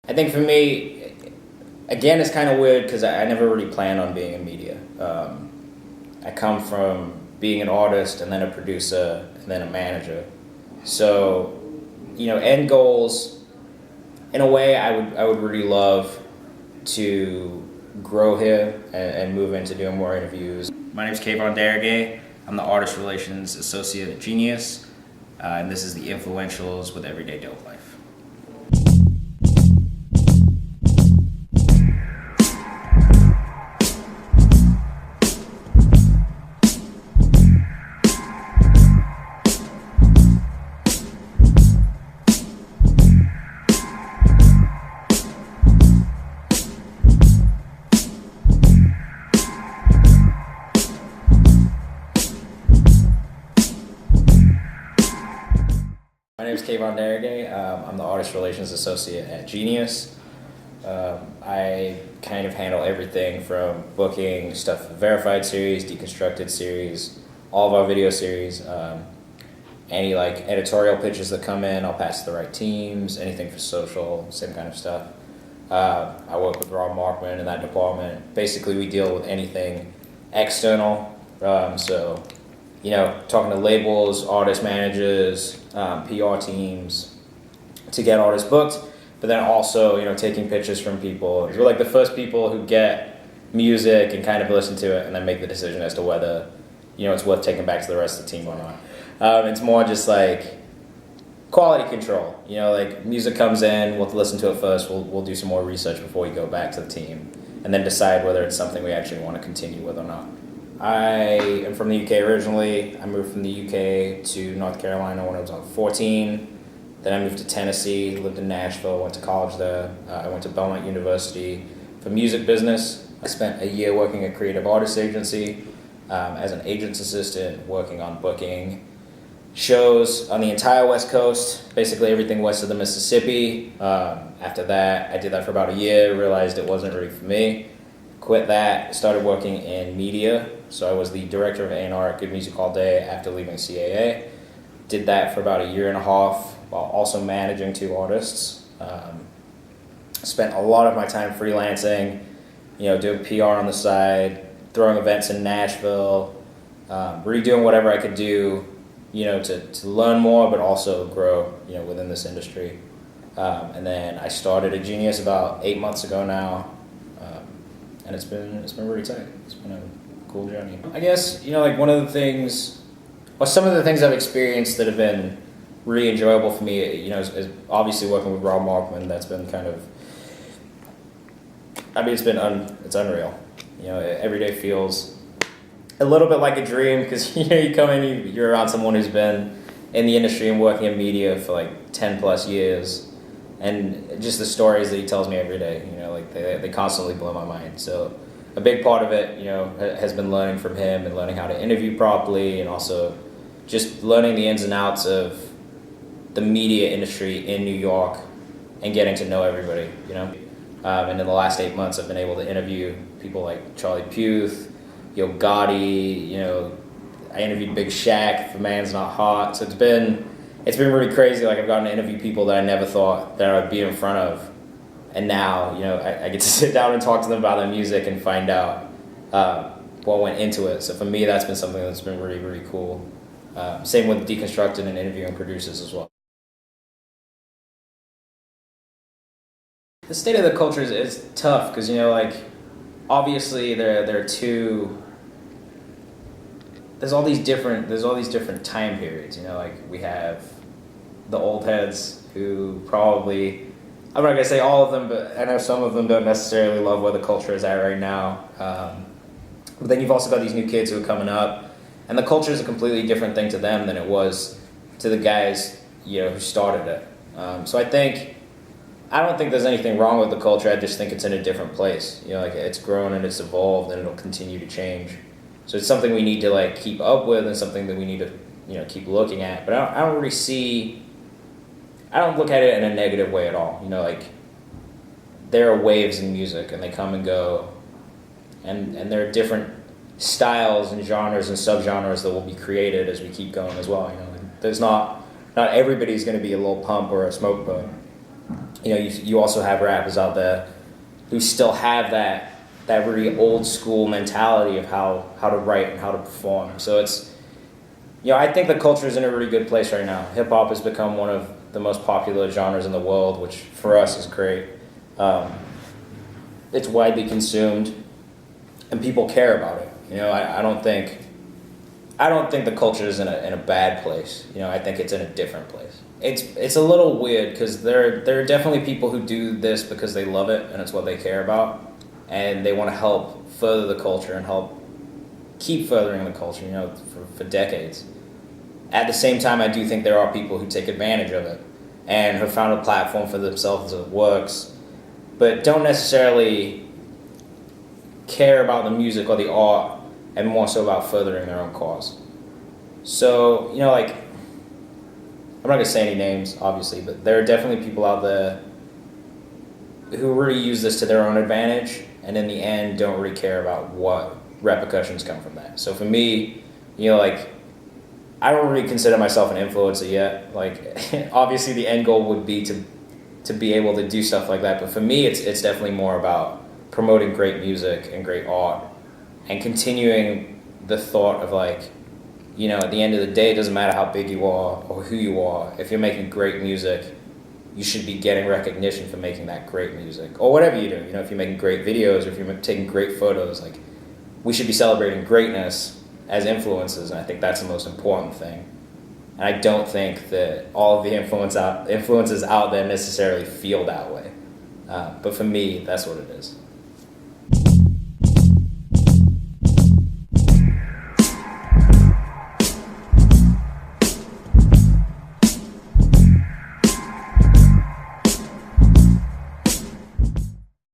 I think for me, again, it's kind of weird because I never really planned on being in media. I come from being an artist and then a producer and then a manager. So, end goals, in a way, I would really love to grow here and move into doing more interviews. My name is Kayvan Daragheh. I'm the Artist Relations Associate at Genius, and this is the Influentials with Everyday Dope Life. My name is Kayvan Daragheh. I'm the Artist Relations Associate at Genius. I kind of handle everything from booking stuff for Verified series, Deconstructed series, all of our video series. Any editorial pitches that come in, I'll pass to the right teams. Anything for social, same kind of stuff. I work with Rob Markman in that department. Basically, we deal with anything external. Talking to labels, artist managers, PR teams to get artists booked, but then also, taking pictures from people. We're like the first people who get music and kind of listen to it and then make the decision as to whether, it's worth taking back to the rest of the team or not. It's more just like quality control. Music comes in, we'll listen to it first, we'll do some more research before we go back to the team and then decide whether it's something we actually want to continue with or not. I am from the UK originally. I moved from the UK to North Carolina when I was 14. Then I moved to Tennessee, lived in Nashville, went to college there. I went to Belmont University for music business. I spent a year working at a creative artist agency as an agent's assistant, working on booking shows on the entire West Coast, basically everything west of the Mississippi. After that, I did that for about a year, realized it wasn't really for me. Quit that, started working in media. So I was the director of A&R at Good Music All Day after leaving CAA. Did that for about a year and a half while also managing 2 artists. Spent a lot of my time freelancing, doing PR on the side, throwing events in Nashville, really doing whatever I could do, to learn more but also grow, within this industry. And then I started at Genius about 8 months ago now. And it's been really tight. It's been a cool journey. I guess, one of the things, or some of the things I've experienced that have been really enjoyable for me, is obviously working with Rob Markman. That's been kind of, it's unreal. Every day feels a little bit like a dream because, you come in, you're around someone who's been in the industry and working in media for 10 plus years. And just the stories that he tells me every day, they constantly blow my mind. So a big part of it, has been learning from him and learning how to interview properly and also just learning the ins and outs of the media industry in New York and getting to know everybody, And in the last 8 months, I've been able to interview people like Charlie Puth, Yo Gotti, I interviewed Big Shaq for Man's Not Hot. So it's been really crazy. I've gotten to interview people that I never thought that I would be in front of. And now, I get to sit down and talk to them about their music and find out what went into it. So for me, that's been something that's been really, really cool. Same with Deconstructed and interviewing producers as well. The state of the culture is tough because, obviously there are there's all these different time periods, we have the old heads who probably, I'm not gonna say all of them, but I know some of them don't necessarily love where the culture is at right now. But then you've also got these new kids who are coming up, and the culture is a completely different thing to them than it was to the guys, who started it. So I don't think there's anything wrong with the culture. I just think it's in a different place. It's grown and it's evolved and it'll continue to change. So it's something we need to keep up with and something that we need to keep looking at. But I don't look at it in a negative way at all. There are waves in music and they come and go, and there are different styles and genres and subgenres that will be created as we keep going as well. There's not everybody's going to be a Lil Pump or a Smoke Bug. you also have rappers out there who still have that really old school mentality of how to write and how to perform. So it's, I think the culture is in a really good place right now. Hip hop has become one of the most popular genres in the world, which for us is great. It's widely consumed, and people care about it. I don't think the culture is in a bad place. I think it's in a different place. It's a little weird because there are definitely people who do this because they love it and it's what they care about, and they want to help further the culture and help keep furthering the culture, for decades. At the same time, I do think there are people who take advantage of it and have found a platform for themselves that works, but don't necessarily care about the music or the art, and more so about furthering their own cause. So, I'm not going to say any names, obviously, but there are definitely people out there who really use this to their own advantage, and in the end don't really care about what repercussions come from that. So for me, I don't really consider myself an influencer yet. Obviously the end goal would be to be able to do stuff like that, but for me it's definitely more about promoting great music and great art and continuing the thought of at the end of the day, it doesn't matter how big you are or who you are. If you're making great music, you should be getting recognition for making that great music, or whatever you do. If you're making great videos or if you're taking great photos, we should be celebrating greatness as influencers, and I think that's the most important thing. And I don't think that all of the influencers out there necessarily feel that way. But for me, that's what it is.